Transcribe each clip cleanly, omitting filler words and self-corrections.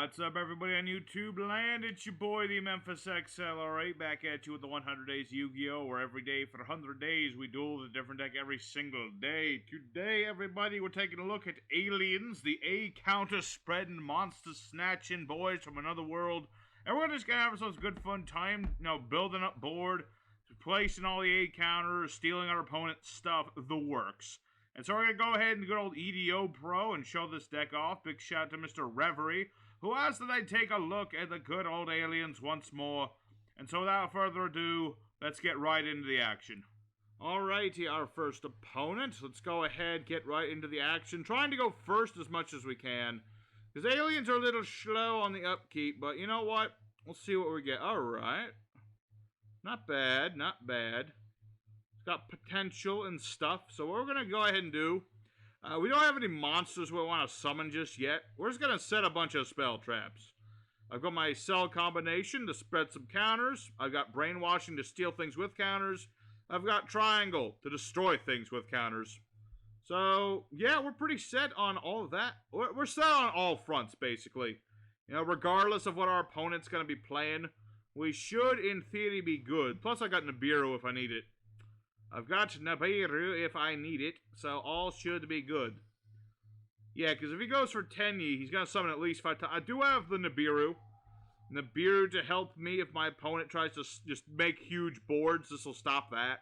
What's up, everybody on YouTube land? It's your boy, the Memphis XL, right back at you with the 100 Days Yu-Gi-Oh! Where every day for 100 days we duel with a different deck every single day. Today, everybody, we're taking a look at Aliens, the A-counter spreading, monster snatching boys from another world. And we're just gonna have ourselves a good fun time, building up board, placing all the A-counters, stealing our opponent's stuff, the works. And so we're going to go ahead and good old EDO Pro and show this deck off. Big shout out to Mr. Reverie, who asked that I take a look at the good old Aliens once more. And so without further ado, let's get right into the action. Alrighty, our first opponent. Let's go ahead, get right into the action. Trying to go first as much as we can. Because Aliens are a little slow on the upkeep, but you know what? We'll see what we get. Alright. Not bad, not bad. It's got potential and stuff. So what we're going to go ahead and do, we don't have any monsters we want to summon just yet. We're just going to set a bunch of spell traps. I've got my cell combination to spread some counters. I've got brainwashing to steal things with counters. I've got triangle to destroy things with counters. So, yeah, we're pretty set on all of that. We're set on all fronts, basically. You know, regardless of what our opponent's going to be playing, we should, in theory, be good. Plus, I got Nibiru if I need it. I've got Nibiru if I need it, so all should be good. Yeah, because if he goes for Tenyi, he's going to summon at least 5 times. I do have the Nibiru. Nibiru to help me if my opponent tries to just make huge boards. This will stop that.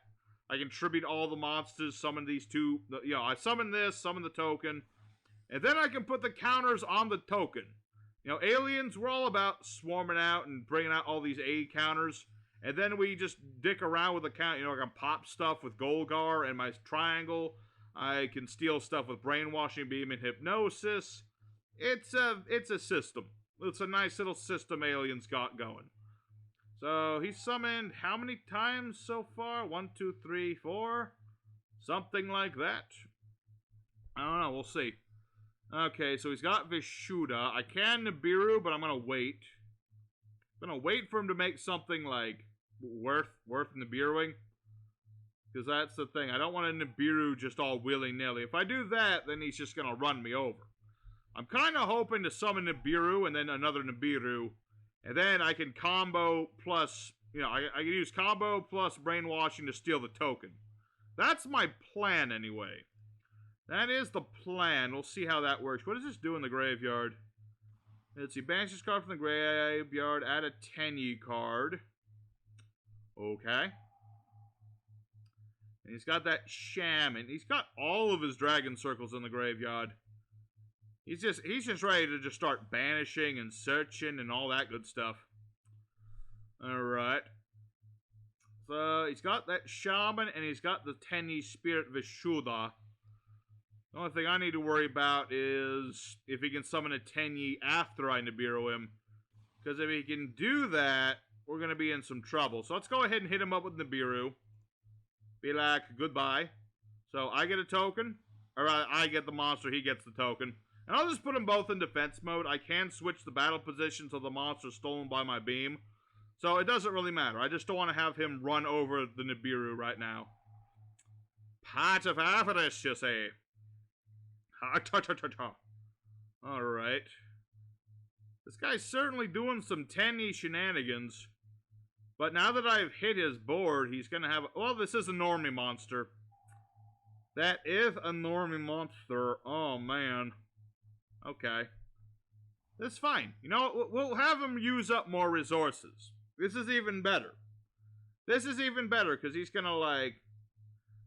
I can tribute all the monsters, summon these two. I summon this, summon the token, and then I can put the counters on the token. You know, Aliens, we're all about swarming out and bringing out all these A counters. And then we just dick around with the count. You know, I can pop stuff with Gol'Gar and my triangle. I can steal stuff with brainwashing beam and hypnosis. It's a system. It's a nice little system Aliens got going. So he's summoned how many times so far? 1, 2, 3, 4? Something like that. I don't know. We'll see. Okay, so he's got Vishuddha. I can Nibiru, but I'm going to wait. I'm going to wait for him to make something, like, worth Nibiruing. Because that's the thing. I don't want to Nibiru just all willy-nilly. If I do that, then he's just going to run me over. I'm kind of hoping to summon Nibiru and then another Nibiru. And then I can combo plus, I can use combo plus brainwashing to steal the token. That's my plan, anyway. That is the plan. We'll see how that works. What does this do in the graveyard? Let's see, banish this card from the graveyard, add a Tenyi card. Okay. And he's got that Shaman. He's got all of his Dragon Circles in the graveyard. He's just ready to just start banishing and searching and all that good stuff. Alright. So, he's got that Shaman and he's got the Tenyi Spirit Vishuddha. The only thing I need to worry about is if he can summon a Tenyi after I Nibiru him. Because if he can do that, we're going to be in some trouble. So let's go ahead and hit him up with Nibiru. Be like, goodbye. So I get a token. Or I get the monster, he gets the token. And I'll just put them both in defense mode. I can switch the battle position so the monster's stolen by my beam. So it doesn't really matter. I just don't want to have him run over the Nibiru right now. Part of avarice, you say. Alright. This guy's certainly doing some Tenyi shenanigans. But now that I've hit his board, he's going to have... Well, this is a normie monster. That is a normie monster. Oh, man. Okay. That's fine. You know, we'll have him use up more resources. This is even better. This is even better, because he's going to, like...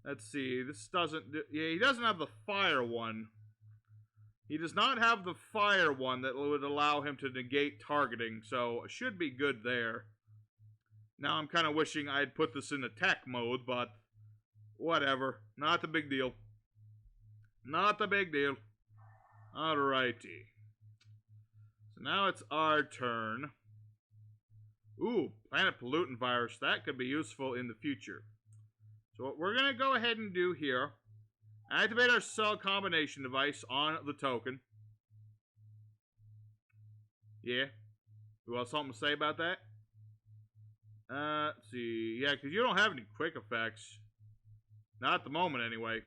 Let's see. This doesn't... Yeah, he doesn't have the fire one. He does not have the fire one that would allow him to negate targeting, so it should be good there. Now I'm kind of wishing I had put this in attack mode, but whatever. Not the big deal. Not the big deal. Alrighty. So now it's our turn. Ooh, Planet Pollutant Virus. That could be useful in the future. So what we're going to go ahead and do here, activate our cell combination device on the token. Yeah. You have something to say about that? Let's see. Yeah, because you don't have any quick effects. Not at the moment, anyway.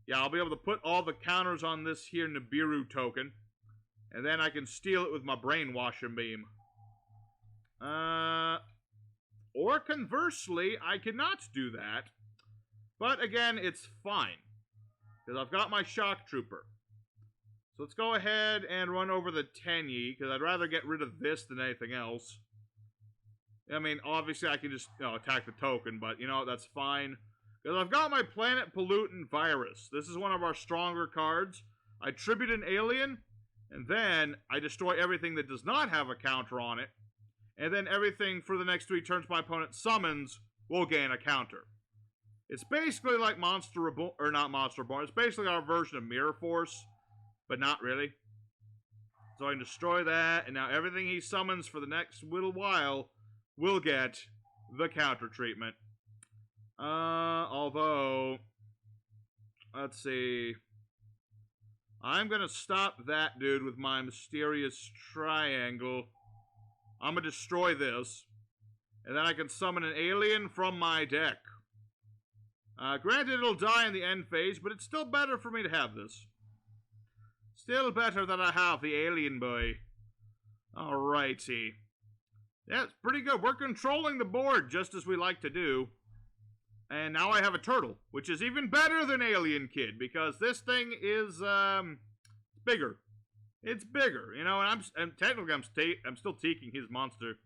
Yeah, I'll be able to put all the counters on this here Nibiru token. And then I can steal it with my brainwashing beam. Or conversely, I cannot do that. But again, it's fine. Because I've got my shock trooper. So let's go ahead and run over the Tenyi, because I'd rather get rid of this than anything else. I mean, obviously I can just, attack the token, but, that's fine. Because I've got my Planet Pollutant Virus. This is one of our stronger cards. I tribute an alien, and then I destroy everything that does not have a counter on it. And then everything for the next 3 turns my opponent summons will gain a counter. It's basically like Monster Reborn, or not Monster Reborn, it's basically our version of Mirror Force, but not really. So I can destroy that, and now everything he summons for the next little while will get the counter treatment. Although, let's see. I'm gonna stop that dude with my mysterious triangle. I'm gonna destroy this. And then I can summon an alien from my deck. Granted, it'll die in the end phase, but it's still better for me to have this. Still better that I have the alien boy. Alrighty. That's pretty good. We're controlling the board just as we like to do. And now I have a turtle, which is even better than Alien Kid, because this thing is, bigger. It's bigger, and technically I'm still taking his monster.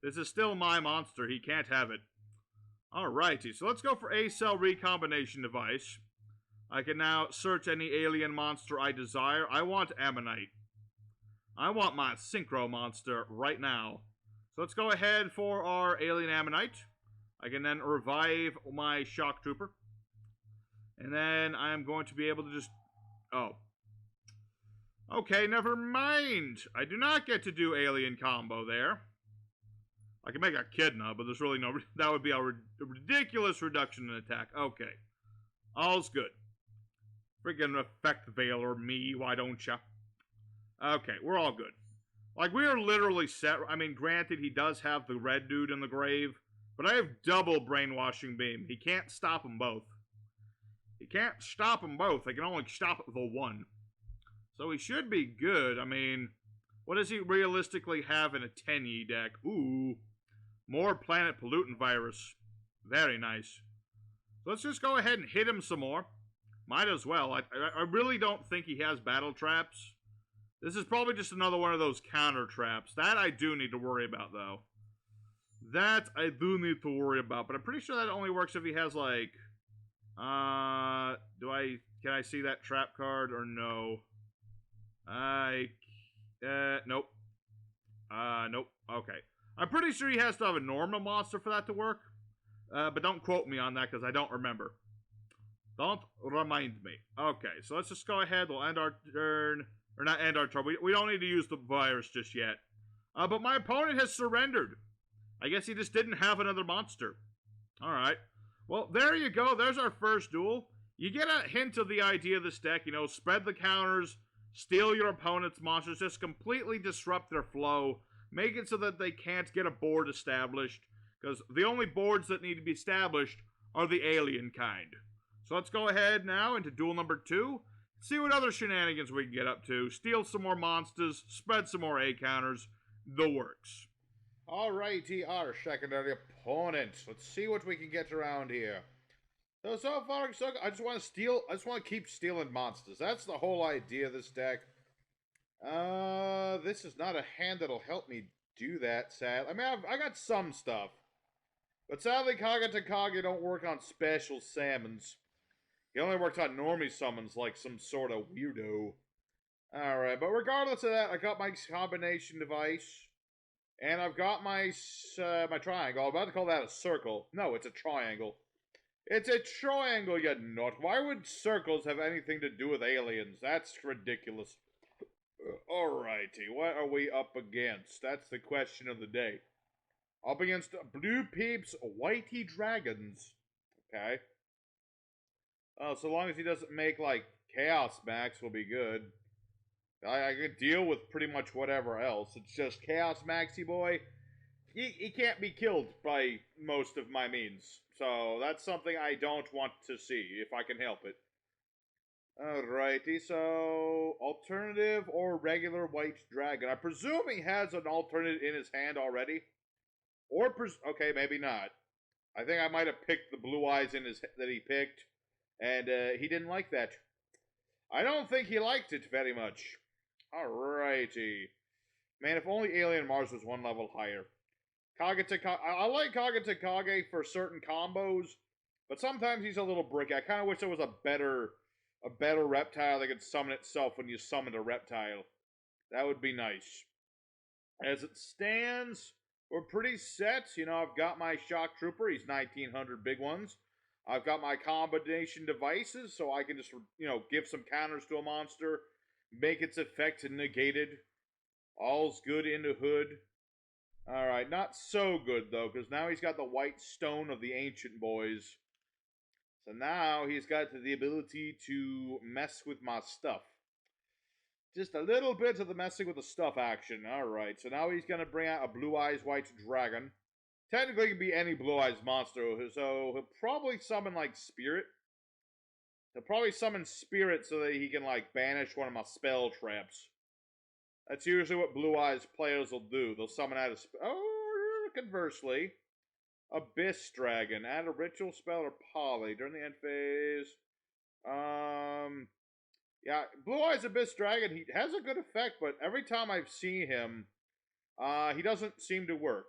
This is still my monster. He can't have it. Alrighty, so let's go for a cell recombination device. I can now search any alien monster I desire. I want Ammonite. I want my Synchro monster right now. So let's go ahead for our alien Ammonite. I can then revive my Shock Trooper. And then I'm going to be able to just... Oh. Okay, never mind. I do not get to do alien combo there. I can make a Echidna, but there's really no... That would be a ridiculous reduction in attack. Okay. All's good. Freaking Effect Veil or me, why don't ya? Okay, we're all good. Like, we are literally set. I mean, granted, he does have the red dude in the grave, but I have double Brainwashing Beam. He can't stop them both. He can't stop them both. They can only stop the one. So he should be good. I mean, what does he realistically have in a Tenyi deck? Ooh, more Planet Pollutant Virus. Very nice. So let's just go ahead and hit him some more. Might as well. I really don't think he has battle traps. This is probably just another one of those counter traps. That I do need to worry about, though. That I do need to worry about. But I'm pretty sure that only works if he has, like... Can I see that trap card or no? Nope. Nope. Okay. I'm pretty sure he has to have a normal monster for that to work. But don't quote me on that because I don't remember. Don't remind me. Okay, so let's just go ahead. We'll end our turn. Or not end our turn. We don't need to use the virus just yet. But my opponent has surrendered. I guess he just didn't have another monster. Alright. Well, there you go. There's our first duel. You get a hint of the idea of this deck. You know, spread the counters. Steal your opponent's monsters. Just completely disrupt their flow. Make it so that they can't get a board established. Because the only boards that need to be established are the alien kind. So let's go ahead now into duel number 2. See what other shenanigans we can get up to. Steal some more monsters. Spread some more A counters. The works. Alrighty, our secondary opponent. Let's see what we can get around here. So far, so I just want to steal. I just want to keep stealing monsters. That's the whole idea of this deck. This is not a hand that'll help me do that, sad. I mean, I got some stuff. But sadly, Kage don't work on special summons. He only works on normie summons like some sort of weirdo. Alright, but regardless of that, I got my combination device. And I've got my my triangle. I'm about to call that a circle. No, it's a triangle. It's a triangle, you nut. Why would circles have anything to do with aliens? That's ridiculous. Alrighty, what are we up against? That's the question of the day. Up against Blue Peeps Whitey Dragons. Okay. So long as he doesn't make, like, Chaos Max, will be good. I could deal with pretty much whatever else. It's just Chaos Maxi boy. He can't be killed by most of my means. So that's something I don't want to see, if I can help it. Alrighty, so alternative or regular white dragon. I presume he has an alternate in his hand already. Or, okay, maybe not. I think I might have picked the blue eyes in his that he picked, and he didn't like that. I don't think he liked it very much. Alrighty. Man, if only Alien Mars was one level higher. I like Kage for certain combos, but sometimes he's a little bricky. I kind of wish there was a better reptile that could summon itself when you summoned a reptile. That would be nice. As it stands, we're pretty set. You know, I've got my Shock Trooper. He's 1900 big ones. I've got my combination devices, so I can just, you know, give some counters to a monster, make its effect negated. All's good in the hood. Alright, not so good, though, because now he's got the white stone of the ancient boys. So now he's got the ability to mess with my stuff. Just a little bit of the messing with the stuff action. Alright, so now he's going to bring out a Blue Eyes White Dragon. Technically, it could be any Blue Eyes monster, so he'll probably summon, like, Spirit. He'll probably summon Spirit so that he can, like, banish one of my spell traps. That's usually what Blue Eyes players will do. They'll summon out a conversely, Abyss Dragon. Add a ritual spell or poly during the end phase. Yeah, Blue Eyes Abyss Dragon, he has a good effect, but every time I've seen him, he doesn't seem to work.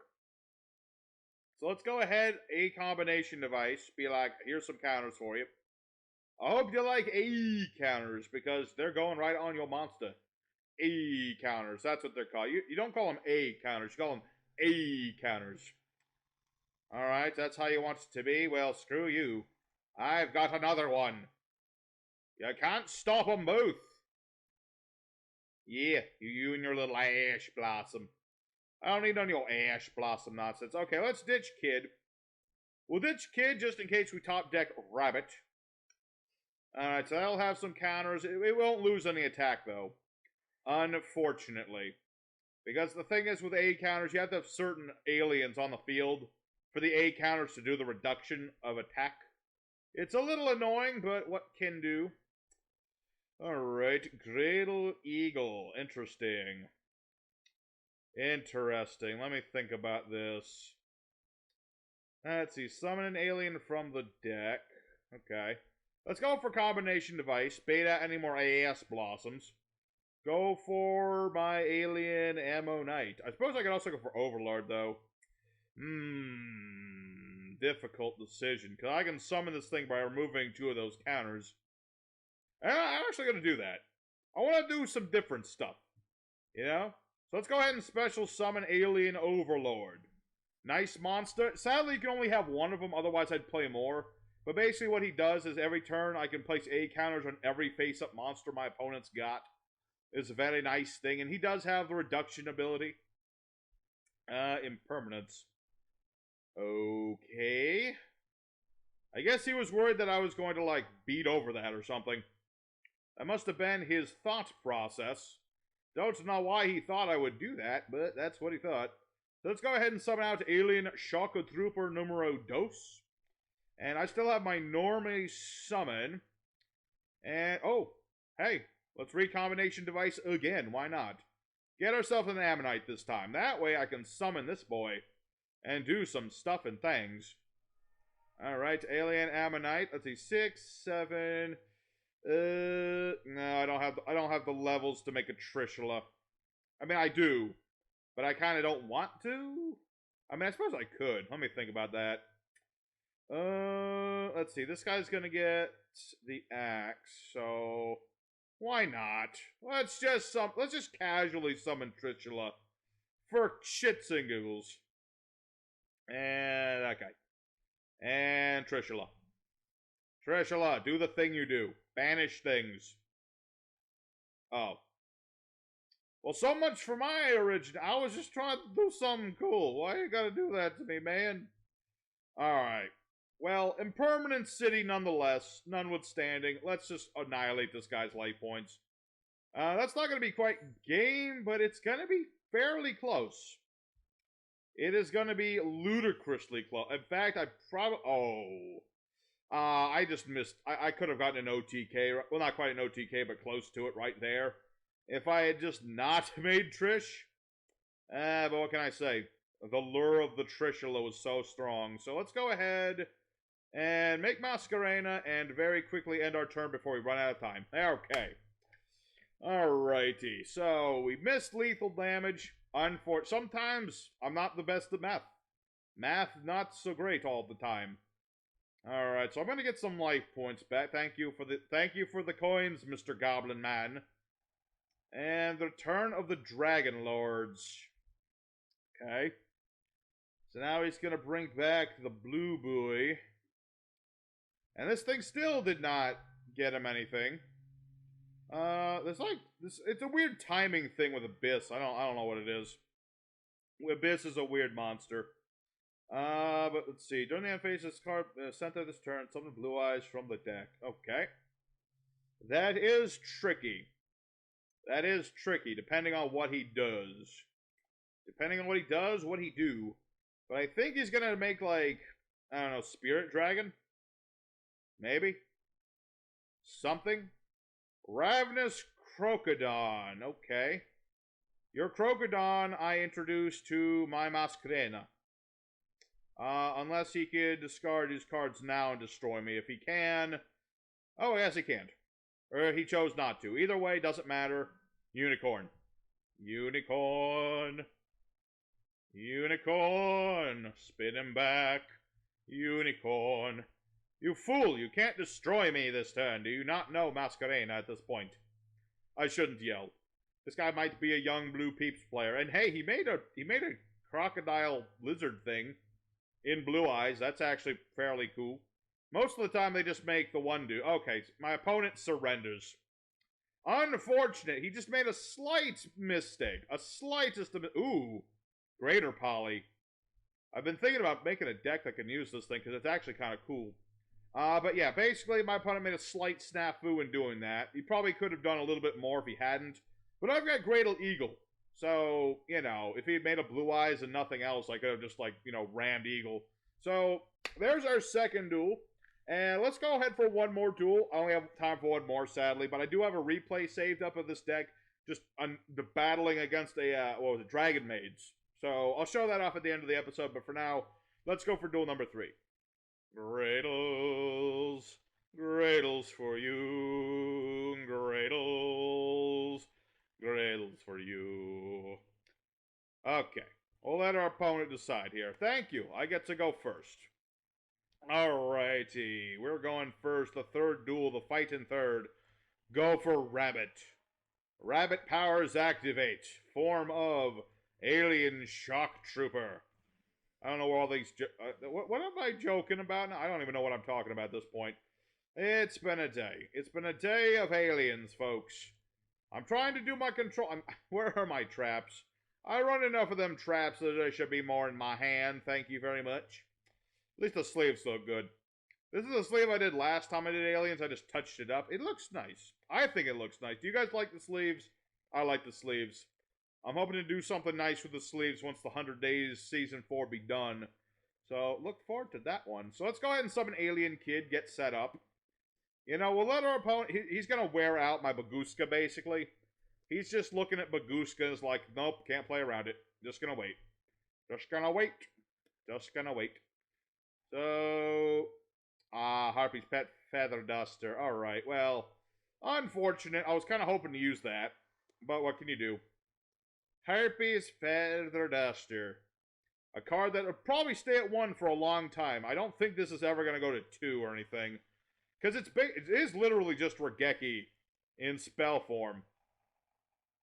So let's go ahead, a combination device, be like, here's some counters for you. I hope you like A counters, because they're going right on your monster. A counters, that's what they're called. You don't call them A counters, you call them A counters. Alright, that's how you want it to be? Well, screw you. I've got another one. You can't stop them both. Yeah, you and your little ash blossom. I don't need none of your ash blossom nonsense. Okay, let's ditch Kid. We'll ditch Kid just in case we top deck Rabbit. Alright, so that'll have some counters. It won't lose any attack, though. Unfortunately. Because the thing is with A counters, you have to have certain aliens on the field for the A counters to do the reduction of attack. It's a little annoying, but what can do? Alright, Cradle Eagle. Interesting. Interesting. Let me think about this. Let's see. Summon an alien from the deck. Okay. Let's go for combination device. Beta any more AS blossoms. Go for my alien Ammonite. I suppose I could also go for Overlord, though. Difficult decision. Because I can summon this thing by removing 2 of those counters. And I'm actually going to do that. I want to do some different stuff. You know? So let's go ahead and special summon Alien Overlord. Nice monster. Sadly, you can only have one of them, otherwise I'd play more. But basically what he does is every turn I can place A counters on every face-up monster my opponent's got. It's a very nice thing, and he does have the reduction ability. Impermanence. Okay. I guess he was worried that I was going to, like, beat over that or something. That must have been his thought process. Don't know why he thought I would do that, but that's what he thought. So let's go ahead and summon out Alien Shock Trooper numero dos. And I still have my normally summon. And, oh, hey, let's recombination device again. Why not? Get ourselves an Ammonite this time. That way I can summon this boy and do some stuff and things. Alright, Alien Ammonite. Let's see, 6, 7... no, I don't have the levels to make a Trishula. I mean, I do, but I kind of don't want to. I mean, I suppose I could. Let me think about that. Let's see. This guy's gonna get the axe, so why not? Let's just casually summon Trishula for shits and giggles. And that guy. And Trishula. Trishula, do the thing you do. Banish things. Oh. Well, so much for my origin. I was just trying to do something cool. Why you gotta do that to me, man? Alright. Well, Impermanent City nonetheless, notwithstanding. Let's just annihilate this guy's life points. That's not gonna be quite game, but it's gonna be fairly close. It is gonna be ludicrously close. In fact, I just missed. I could have gotten an OTK. Well, not quite an OTK, but close to it right there. If I had just not made Trish. But what can I say? The lure of the Trishula was so strong. So let's go ahead and make Masquerena and very quickly end our turn before we run out of time. Okay. Alrighty. So we missed lethal damage. Sometimes I'm not the best at math. Math not so great all the time. Alright, so I'm gonna get some life points back. Thank you for the coins, Mr. Goblin Man. And the return of the Dragon Lords. Okay. So now he's gonna bring back the Blue Buoy. And this thing still did not get him anything. There's like this. It's a weird timing thing with Abyss. I don't know what it is. Abyss is a weird monster. But let's see. During the end phase, this card center this turn, summon Blue Eyes from the deck. Okay. That is tricky. That is tricky, depending on what he does. Depending on what he does, what he do. But I think he's gonna make like, I don't know, Spirit Dragon? Maybe? Something? Ravenous Crocodon. Okay. Your Crocodon I introduced to my Masquerena. Unless he could discard his cards now and destroy me. If he can... Oh, yes, he can. Or he chose not to. Either way, doesn't matter. Unicorn. Unicorn. Unicorn. Spin him back. Unicorn. You fool, you can't destroy me this turn. Do you not know Masquerena at this point? I shouldn't yell. This guy might be a young Blue Peeps player. And hey, he made a crocodile lizard thing in Blue Eyes. That's actually fairly cool. Most of the time they just make the one do. Okay, my opponent surrenders. Unfortunate. He just made a slight mistake. A slightest of... Ooh. Greater Poly. I've been thinking about making a deck that can use this thing because it's actually kind of cool. But yeah, basically my opponent made a slight snafu in doing that. He probably could have done a little bit more if he hadn't. But I've got Greater Eagle. So, you know, if he had made a Blue Eyes and nothing else, I could have just, like, you know, rammed Eagle. So, there's our second duel. And let's go ahead for one more duel. I only have time for one more, sadly. But I do have a replay saved up of this deck. Just the battling against a, what was it, Dragon Maids. So, I'll show that off at the end of the episode. But for now, let's go for duel number 3. Gradles. Gradles for you. Gradles. Gradles for you. Okay. We'll let our opponent decide here. Thank you. I get to go first. Alrighty. We're going first. The third duel, the fight in third. Go for Rabbit. Rabbit powers activate. Form of Alien Shock Trooper. I don't know where all these... what am I joking about now? I don't even know what I'm talking about at this point. It's been a day. It's been a day of aliens, folks. I'm trying to do my control... where are my traps? I run enough of them traps that there should be more in my hand. Thank you very much. At least the sleeves look good. This is the sleeve I did last time I did aliens. I just touched it up. It looks nice. I think it looks nice. Do you guys like the sleeves? I like the sleeves. I'm hoping to do something nice with the sleeves once the 100 Days Season 4 be done. So, look forward to that one. So, let's go ahead and summon Alien Kid, get set up. You know, we'll let our opponent... He's going to wear out my Baguska, basically. He's just looking at Baguska and is like, nope, can't play around it. Just going to wait. Just going to wait. Just going to wait. So... Harpy's Pet Feather Duster. Alright, well... Unfortunate. I was kind of hoping to use that. But what can you do? Harpy's Feather Duster. A card that would probably stay at 1 for a long time. I don't think this is ever going to go to 2 or anything. Because it is literally just Regeki in spell form.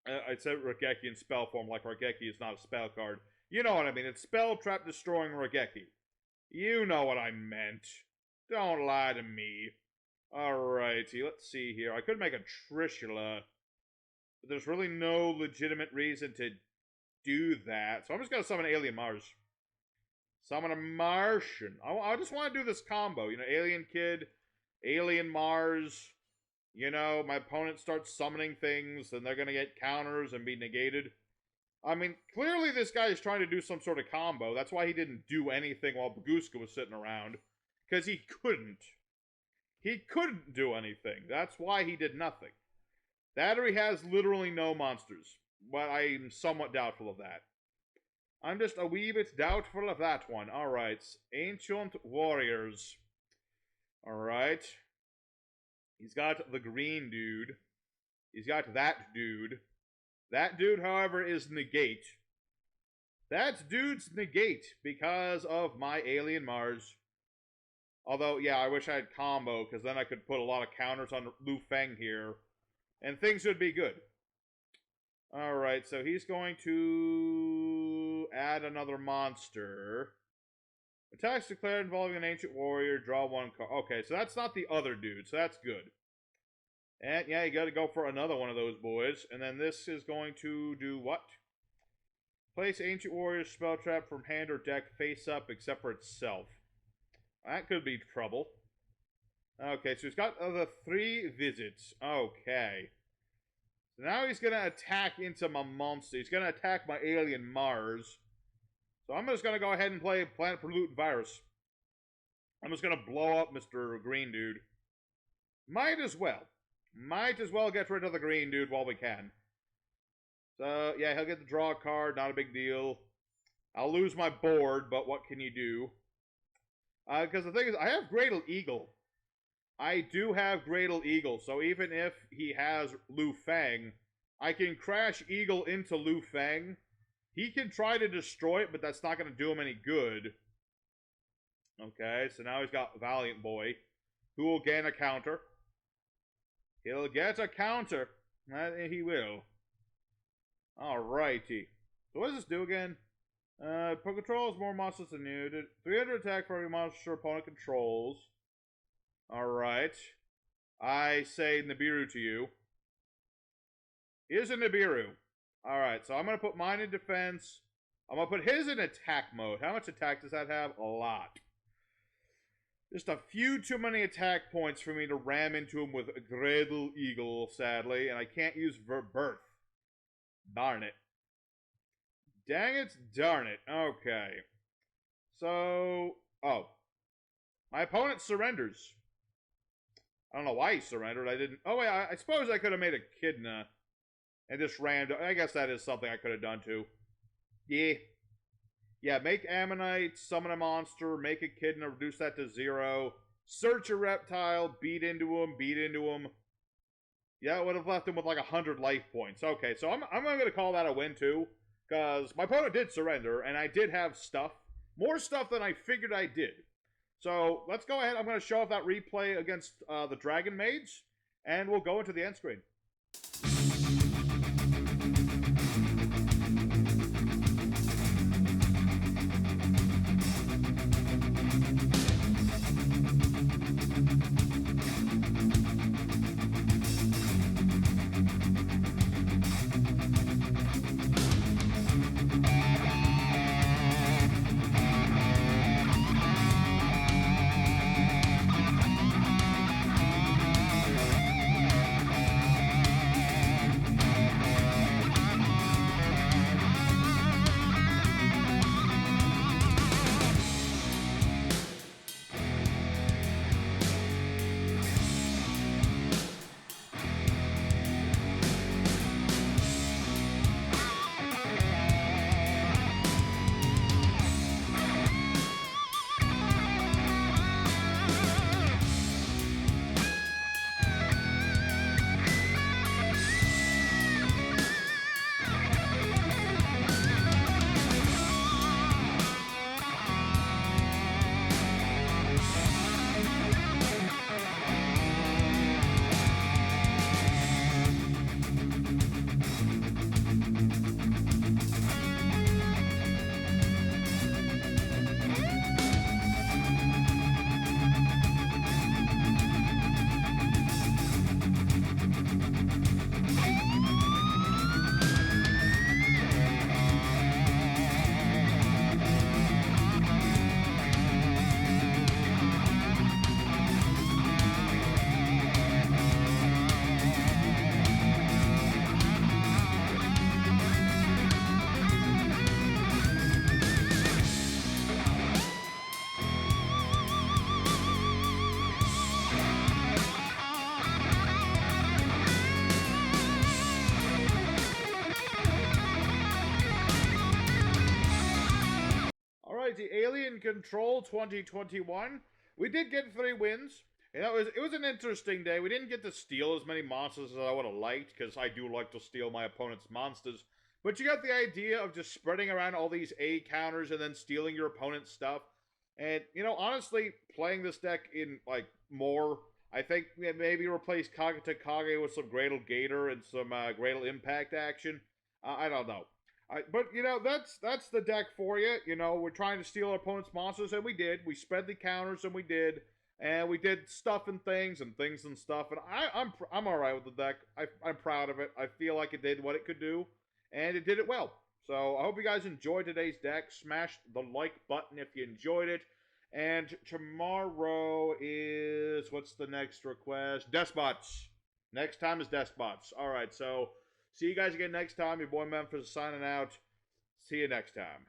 I said Regeki in spell form like Regeki is not a spell card. You know what I mean. It's spell trap destroying Regeki. You know what I meant. Don't lie to me. Alrighty, let's see here. I could make a Trishula. But there's really no legitimate reason to do that. So I'm just going to summon Alien Mars. Summon a Martian. I just want to do this combo. You know, Alien Kid, Alien Mars. You know, my opponent starts summoning things, and they're going to get counters and be negated. I mean, clearly this guy is trying to do some sort of combo. That's why he didn't do anything while Baguska was sitting around. Because he couldn't. He couldn't do anything. That's why he did nothing. That or he has literally no monsters. But I'm somewhat doubtful of that. I'm just a wee bit doubtful of that one. Alright. Ancient Warriors. Alright. He's got the green dude. He's got that dude. That dude, however, is negate. That dude's negate because of my Alien Mars. Although, yeah, I wish I had combo, because then I could put a lot of counters on Lu Feng here. And things would be good. Alright, so he's going to add another monster. Attacks declared involving an ancient warrior, draw one card. Okay, so that's not the other dude, so that's good. And yeah, you gotta go for another one of those boys. And then this is going to do what? Place ancient warrior spell trap from hand or deck face up except for itself. That could be trouble. Okay, so he's got the 3 visits. Okay. So now he's going to attack into my monster. He's going to attack my alien Mars. So I'm just going to go ahead and play Planet Pollutant Virus. I'm just going to blow up Mr. Green Dude. Might as well. Might as well get rid of the Green Dude while we can. So, yeah, he'll get the draw card. Not a big deal. I'll lose my board, but what can you do? Because the thing is, I have Greatal Eagle. I do have Greatal Eagle, so even if he has Lu Feng, I can crash Eagle into Lu Feng. He can try to destroy it, but that's not going to do him any good. Okay, so now he's got Valiant Boy, who will gain a counter. He'll get a counter. He will. Alrighty. So what does this do again? Controls more monsters than you. 300 attack for every monster opponent controls. Alright. I say Nibiru to you. Here's a Nibiru. Alright, so I'm going to put mine in defense. I'm going to put his in attack mode. How much attack does that have? A lot. Just a few too many attack points for me to ram into him with a Greatal Eagle, sadly. And I can't use Birth. Darn it. Dang it, darn it. Okay. So, my opponent surrenders. I don't know why he surrendered. I didn't. Oh, wait, I suppose I could have made a Echidna and just rammed. I guess that is something I could have done too. Yeah. Yeah, make Ammonite, summon a monster, make a Echidna, reduce that to 0. Search a reptile, beat into him. Yeah, it would have left him with like 100 life points. Okay, so I'm going to call that a win too. Because my opponent did surrender, and I did have stuff. More stuff than I figured I did. So, let's go ahead. I'm going to show off that replay against the Dragon Mage, and we'll go into the end screen. Alright, the Alien Control 2021. We did get 3 wins. And it was an interesting day. We didn't get to steal as many monsters as I would have liked, because I do like to steal my opponent's monsters. But you got the idea of just spreading around all these A counters and then stealing your opponent's stuff. And, you know, honestly, playing this deck in, like, more, I think maybe replace Kage to Kage with some Gradle Gator and some Gradle Impact action. I don't know. But, you know, that's the deck for you. You know, we're trying to steal our opponent's monsters, and we did. We spread the counters, and we did. And we did stuff and things and stuff. And I'm all right with the deck. I'm proud of it. I feel like it did what it could do. And it did it well. So I hope you guys enjoyed today's deck. Smash the like button if you enjoyed it. And tomorrow is... what's the next request? Despots. Next time is Despots. Alright, so see you guys again next time. Your boy Memphis is signing out. See you next time.